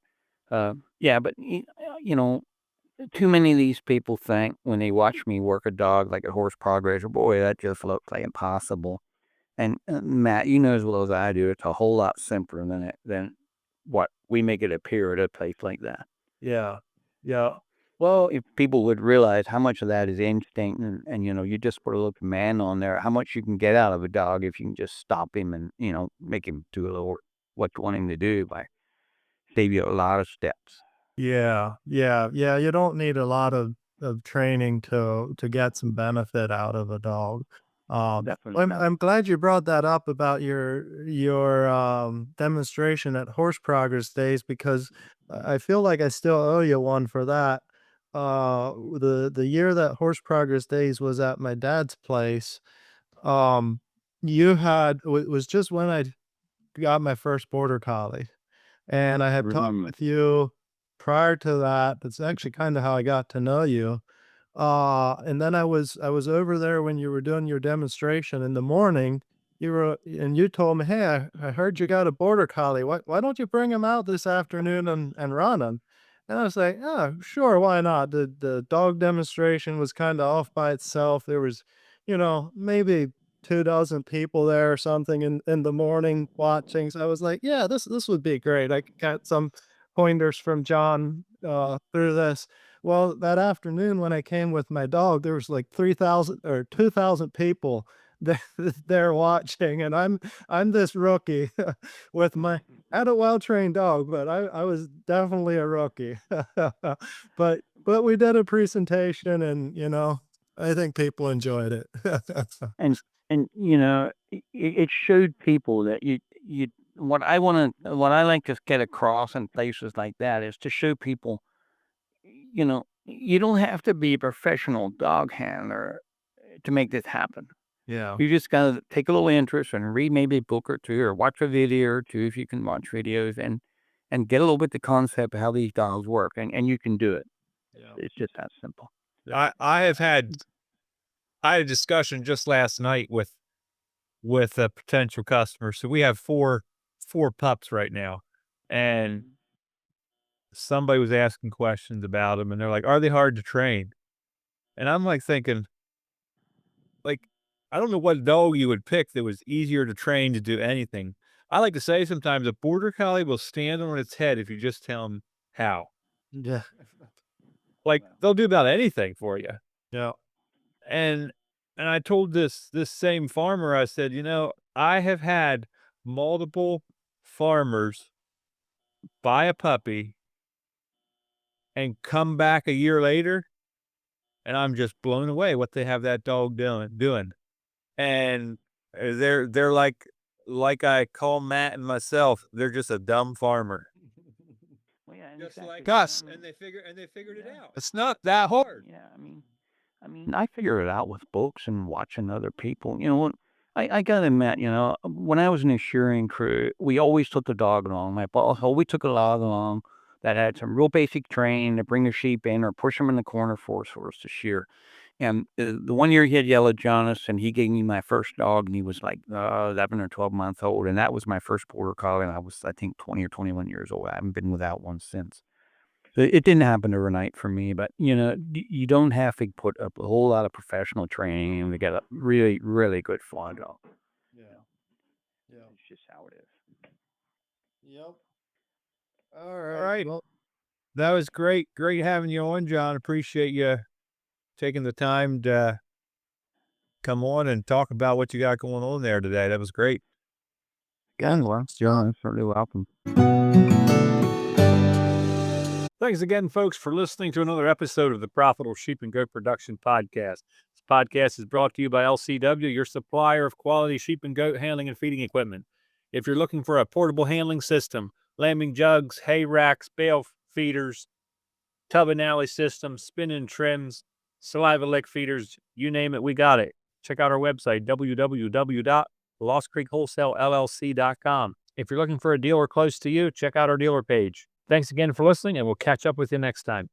yeah, but you know, too many of these people think when they watch me work a dog like a horse progress, boy, that just looks like impossible. And Matt, you know as well as I do, it's a whole lot simpler than what we make it appear at a place like that. Yeah. Yeah. Well, if people would realize how much of that is instinct and you just put a little command on there, how much you can get out of a dog if you can just stop him and, make him do a little what you want him to do by save you a lot of steps. Yeah, yeah, yeah. You don't need a lot of training to get some benefit out of a dog. Definitely not. I'm glad you brought that up about your demonstration at Horse Progress Days because I feel like I still owe you one for that. The year that Horse Progress Days was at my dad's place, um, you had it was just when I got my first border collie. And I have talked Remember. with you prior to that. That's actually kinda how I got to know you. And then I was over there when you were doing your demonstration in the morning. You told me, "Hey, I heard you got a border collie. Why don't you bring him out this afternoon and run him?" And I was like, "Oh, sure, why not?" The dog demonstration was kinda off by itself. There was, maybe 2 dozen people there or something in the morning watching. So I was like, "Yeah, this would be great. I could get some pointers from John, through this." Well, that afternoon when I came with my dog, there was like 3,000 or 2,000 people there there watching, and I'm this rookie with my I had a well-trained dog, but I was definitely a rookie. But we did a presentation and, I think people enjoyed it. And it showed people that you what I like to get across in places like that is to show people, you don't have to be a professional dog handler to make this happen. Yeah. You just gotta take a little interest and read maybe a book or two or watch a video or two if you can watch videos and get a little bit the concept of how these dogs work and you can do it. Yeah. It's just that simple. I had a discussion just last night with a potential customer. So we have four pups right now, and somebody was asking questions about them, and they're like, "Are they hard to train?" And I'm like thinking, like, I don't know what dog you would pick that was easier to train to do anything. I like to say sometimes a border collie will stand on its head if you just tell them how. Yeah. Like they'll do about anything for you. Yeah. And I told this same farmer, I said, I have had multiple farmers buy a puppy and come back a year later, and I'm just blown away what they have that dog doing. And they're like I call Matt and myself, they're just a dumb farmer. Well, yeah, and Just like exactly. us, I mean, and they figured it yeah. out. It's not that hard. Yeah, I mean, I figure it out with books and watching other people. I gotta admit, when I was in the shearing crew, we always took the dog along. My boss always took a dog along that had some real basic training to bring the sheep in or push them in the corner for us to shear. And the one year he had yellow jaundice, and he gave me my first dog, and he was like 11 or 12 months old, and that was my first border collie, and I was I think 20 or 21 years old. I haven't been without one since. So it didn't happen overnight for me, but you don't have to put up a whole lot of professional training to get a really, really good fly dog. Yeah. You know, Yeah. it's just how it is. Yep. All Alright, right. well, That was great. Great having you on, John. Appreciate you taking the time to come on and talk about what you got going on there today. That was great. Yeah, well, you're certainly welcome. Thanks again, folks, for listening to another episode of the Profitable Sheep and Goat Production Podcast. This podcast is brought to you by LCW, your supplier of quality sheep and goat handling and feeding equipment. If you're looking for a portable handling system, lambing jugs, hay racks, bale feeders, tub and alley systems, spin-in trims, saliva lick feeders, you name it, we got it. Check out our website, www.lostcreekwholesalellc.com. If you're looking for a dealer close to you, check out our dealer page. Thanks again for listening, and we'll catch up with you next time.